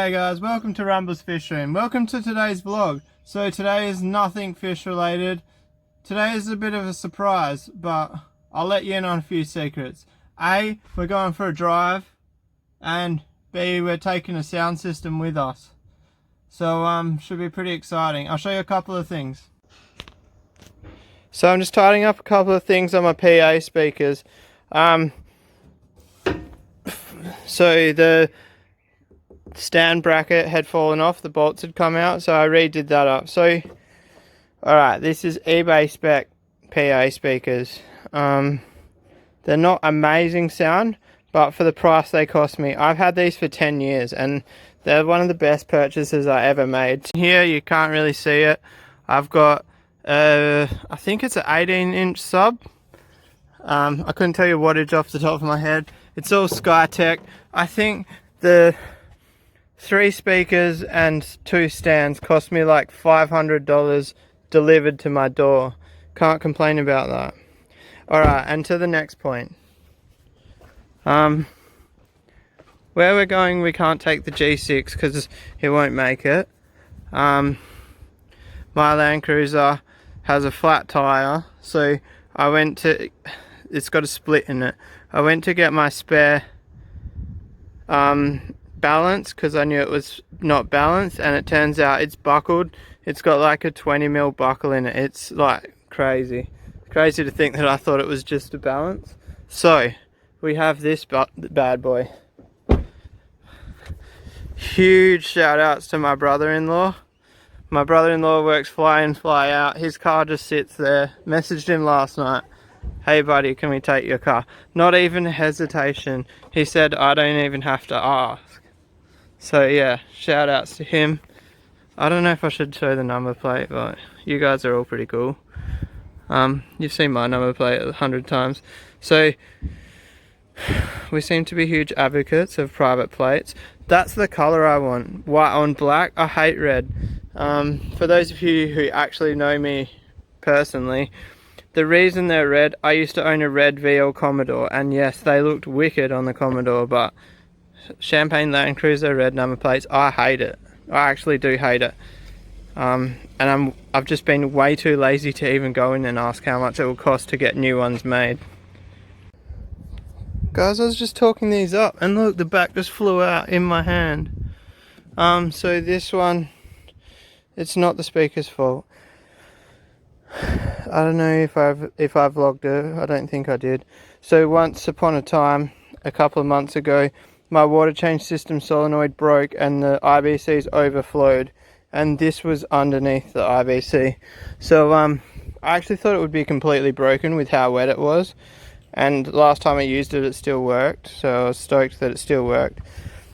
G'day guys, welcome to Rambles Fish Room. Welcome to today's vlog. So today is nothing fish related. Today is a bit of a surprise, but I'll let you in on a few secrets. A, we're going for a drive, and B, we're taking a sound system with us. So should be pretty exciting. I'll show you a couple of things. So I'm just tidying up a couple of things on my PA speakers. So the stand bracket had fallen off, the bolts had come out, so I redid that up. So alright, this is eBay spec PA speakers. They're not amazing sound, but for the price they cost me, I've had these for 10 years and they're one of the best purchases I ever made. Here you can't really see it. I've got I think it's an 18-inch sub. I couldn't tell you wattage off the top of my head. It's all Skytech. I think the 3 speakers and 2 stands cost me like $500 delivered to my door. Can't complain about that. Alright, and to the next point. Where we're going, we can't take the G6 because it won't make it. My Land Cruiser has a flat tyre, so I went to... It's got a split in it. I went to get my spare balance because I knew it was not balanced, and it turns out it's buckled. It's got like a 20mm buckle in it. It's like crazy. Crazy to think that I thought it was just a balance. So we have this bad boy. Huge shout outs to my brother-in-law. My brother-in-law works fly in, fly out. His car just sits there. Messaged him last night. Hey buddy, can we take your car? Not even a hesitation. He said I don't even have to ask. So yeah, shout outs to him. I don't know if I should show the number plate, but you guys are all pretty cool. You've seen my number plate 100 times. So we seem to be huge advocates of private plates. That's the colour I want. White on black. I hate red. For those of you who actually know me personally, the reason they're red, I used to own a red VL Commodore, and yes, they looked wicked on the Commodore, but Champagne Land Cruiser red number plates, I hate it. I actually do hate it. And I've just been way too lazy to even go in and ask how much it will cost to get new ones made. Guys, I was just talking these up, and look, the back just flew out in my hand. So this one, it's not the speaker's fault. I don't know if I vlogged it. I don't think I did. So once upon a time, a couple of months ago, my water change system solenoid broke and the IBCs overflowed, and this was underneath the IBC. So I actually thought it would be completely broken with how wet it was, and last time I used it, it still worked, so I was stoked that it still worked.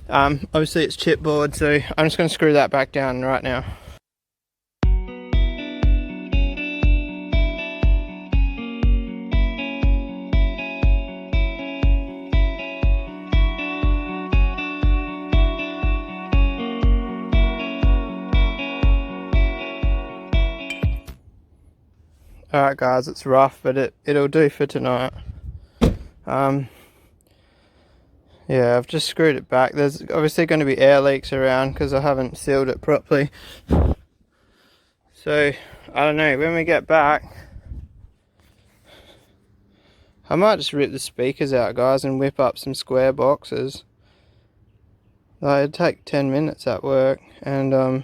Obviously it's chipboard, so I'm just going to screw that back down right now. Alright guys, it's rough, but it'll do for tonight. Yeah, I've just screwed it back. There's obviously going to be air leaks around because I haven't sealed it properly. So, I don't know, when we get back, I might just rip the speakers out, guys, and whip up some square boxes. Like, it'd take 10 minutes at work, and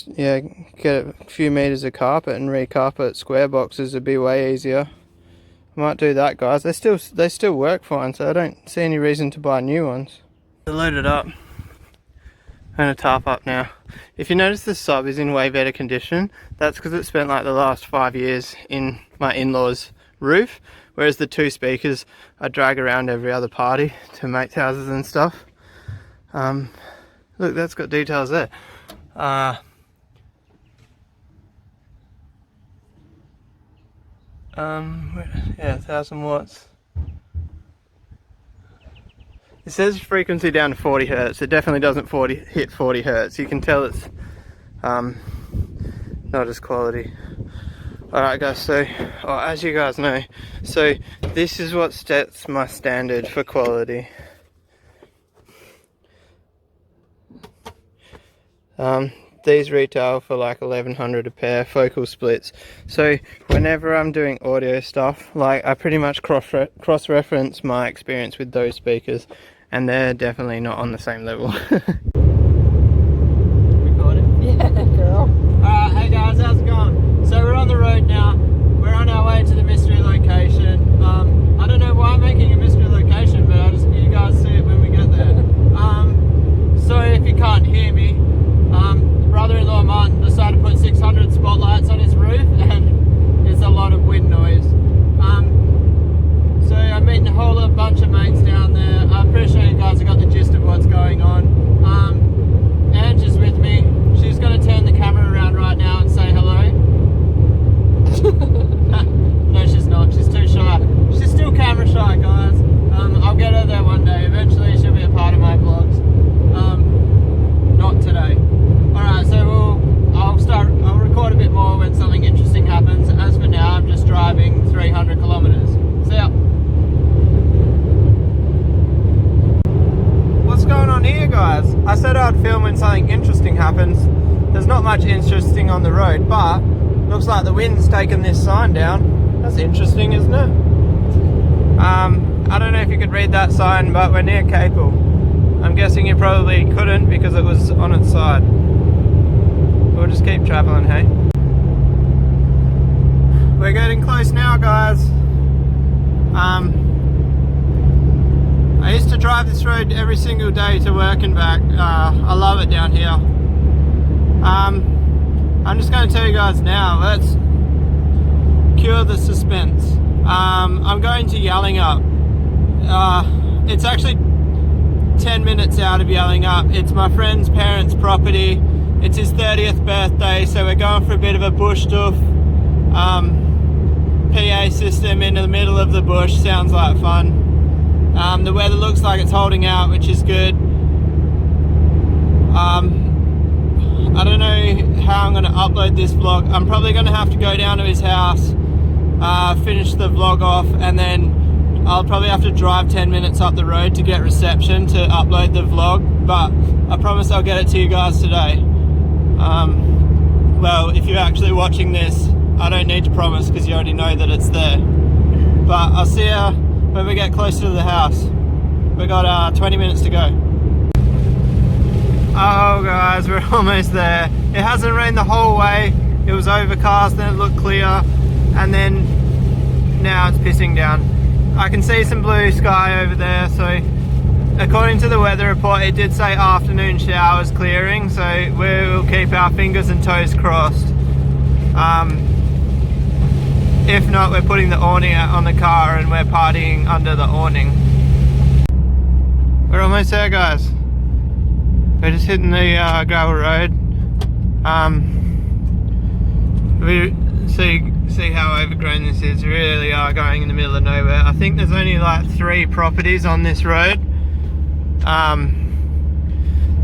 yeah, get a few meters of carpet and recarpet square boxes would be way easier. I might do that, guys. They still work fine, so I don't see any reason to buy new ones. They're loaded up. I'm gonna tarp up now. If you notice the sub is in way better condition, that's because it spent like the last 5 years in my in-laws' roof, whereas the 2 speakers I drag around every other party to mates' houses and stuff. Look, that's got details there. Yeah, 1000 watts. It says frequency down to 40 Hertz. It definitely doesn't hit 40 Hertz. You can tell it's not as quality. Alright guys, so as you guys know, so this is what sets my standard for quality. These retail for like 1100 a pair, focal splits. So whenever I'm doing audio stuff, like I pretty much cross-reference my experience with those speakers, and they're definitely not on the same level. Recording? Yeah, girl. Alright, hey guys, how's it going? So we're on the road now. We're on our way to the mystery location. I don't know why I'm making a mystery location, but you guys see it when we get there. So if you can't hear me, brother-in-law Martin decided to put 600 spotlights on his roof, and it's a lot of wind noise. So I'm meeting a whole bunch of mates down there. I'm pretty sure you guys have got the gist of what's going on. Ange is with me. She's going to turn the camera around right now and say hello. No, she's not. She's too shy. She's still camera shy, guys. I'll get her there one day. Eventually she'll be a part of my vlogs. Not today. Alright, so I'll record a bit more when something interesting happens. As for now, I'm just driving 300 kilometers. See ya. What's going on here, guys? I said I'd film when something interesting happens. There's not much interesting on the road, but looks like the wind's taken this sign down. That's interesting, isn't it? I don't know if you could read that sign, but we're near Capel. I'm guessing you probably couldn't because it was on its side. We'll just keep traveling, hey? We're getting close now, guys. I used to drive this road every single day to work and back. I love it down here. I'm just going to tell you guys now, let's cure the suspense. I'm going to Yallingup. It's actually 10 minutes out of Yallingup. It's my friend's parents' property. It's his 30th birthday, so we're going for a bit of a bush doof. PA system into the middle of the bush, sounds like fun. The weather looks like it's holding out, which is good. I don't know how I'm going to upload this vlog. I'm probably going to have to go down to his house, finish the vlog off, and then I'll probably have to drive 10 minutes up the road to get reception to upload the vlog, but I promise I'll get it to you guys today. Well, if you're actually watching this, I don't need to promise because you already know that it's there. But I'll see you when we get closer to the house. We got 20 minutes to go. Oh guys, we're almost there. It hasn't rained the whole way. It was overcast, then it looked clear, and then now it's pissing down. I can see some blue sky over there, so according to the weather report it did say afternoon showers clearing, so we'll keep our fingers and toes crossed. If not, we're putting the awning out on the car and we're partying under the awning. We're almost there, guys. We're just hitting the gravel road. We see how overgrown this is. We really are going in the middle of nowhere. I think there's only like 3 properties on this road.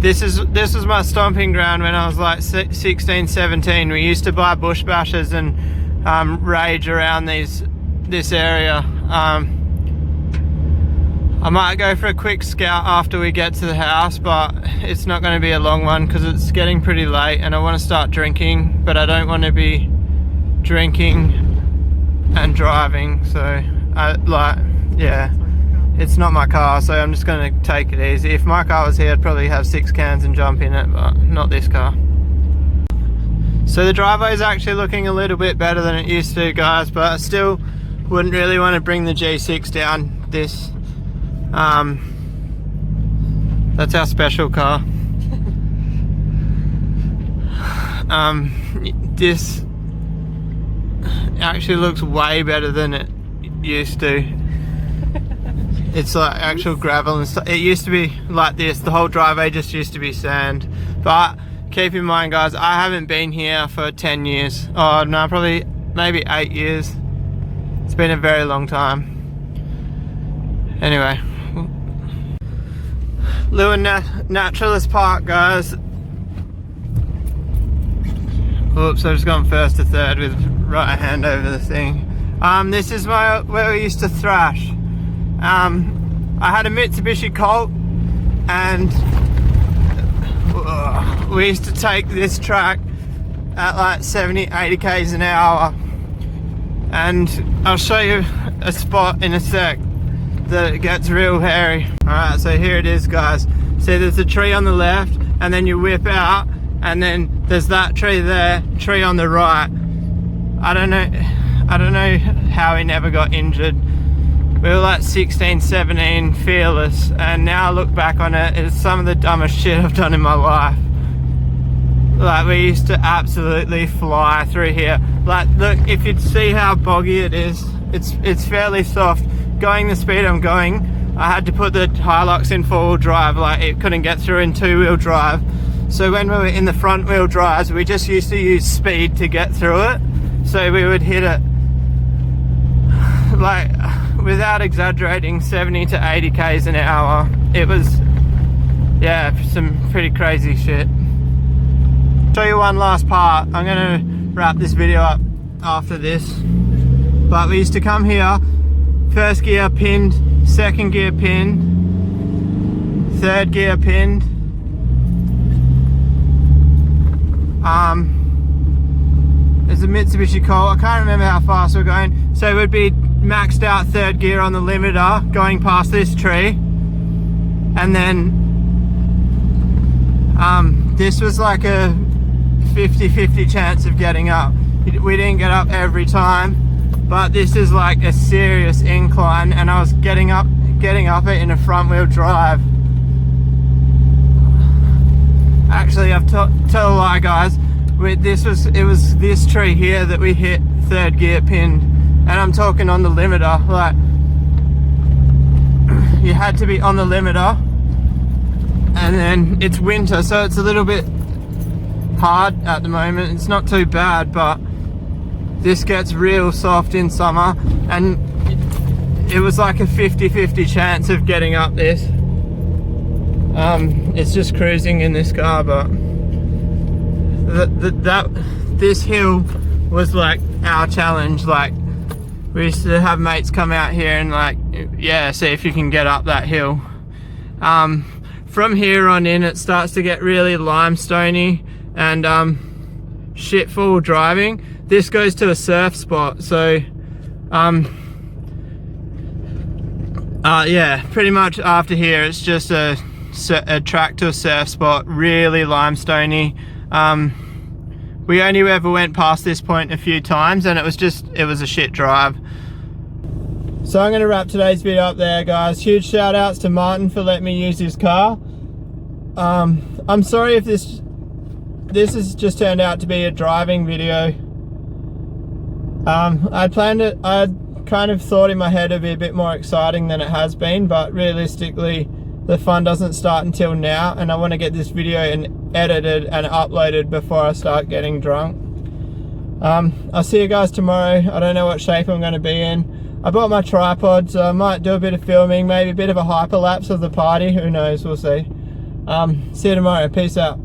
This was my stomping ground when I was like 16, 17. We used to buy bush bashers and rage around this area. I might go for a quick scout after we get to the house, but it's not going to be a long one because it's getting pretty late and I want to start drinking, but I don't want to be drinking and driving, so yeah, it's not my car, so I'm just going to take it easy. If my car was here, I'd probably have 6 cans and jump in it, but not this car. So the driveway is actually looking a little bit better than it used to, guys, but I still wouldn't really want to bring the G6 down this. That's our special car. This actually looks way better than it used to. It's like actual gravel and stuff. It used to be like this. The whole driveway just used to be sand. But keep in mind, guys, I haven't been here for 10 years. Oh no, probably maybe 8 years. It's been a very long time. Anyway, Lewin Naturalist Park, guys. Oops, I've just gone first to third with right hand over the thing. This is where we used to thrash. I had a Mitsubishi Colt and we used to take this track at like 70, 80 k's an hour, and I'll show you a spot in a sec that it gets real hairy. Alright, so here it is, guys. See, there's a tree on the left, and then you whip out, and then there's that tree there, tree on the right. I don't know how he never got injured. We were like 16, 17, fearless, and now I look back on it, it's some of the dumbest shit I've done in my life. Like, we used to absolutely fly through here. Like, look, if you'd see how boggy it is, it's fairly soft. Going the speed I'm going, I had to put the Hilux in 4-wheel drive, like it couldn't get through in 2-wheel drive. So when we were in the front wheel drives, we just used to use speed to get through it. So we would hit it, like, without exaggerating, 70 to 80 k's an hour. It was, yeah, some pretty crazy shit. Show you one last part. I'm gonna wrap this video up after this. But we used to come here, first gear pinned, second gear pinned, third gear pinned. There's a Mitsubishi Colt. I can't remember how fast we're going. So we'd be maxed out third gear on the limiter going past this tree, and then this was like a 50-50 chance of getting up. We didn't get up every time, but this is like a serious incline, and I was getting up it in a front wheel drive. Actually, I've tell a lie, guys. It was this tree here that we hit third gear pinned, and I'm talking on the limiter. Like, you had to be on the limiter, and then it's winter, so it's a little bit hard at the moment. It's not too bad, but this gets real soft in summer, and it was like a 50-50 chance of getting up this. It's just cruising in this car, but this hill was like our challenge. Like, we used to have mates come out here and like, yeah, see if you can get up that hill. From here on in, it starts to get really limestoney and shit full driving. This goes to a surf spot, so yeah, pretty much after here it's just a track to a surf spot, really limestoney. We only ever went past this point a few times, and it was a shit drive. So I'm going to wrap today's video up there, guys. Huge shout outs to Martin for letting me use his car. I'm sorry if this has just turned out to be a driving video. I kind of thought in my head it'd be a bit more exciting than it has been, but realistically the fun doesn't start until now, and I want to get this video edited and uploaded before I start getting drunk. I'll see you guys tomorrow. I don't know what shape I'm going to be in. I bought my tripod, so I might do a bit of filming, maybe a bit of a hyperlapse of the party, who knows, we'll see. See you tomorrow, peace out.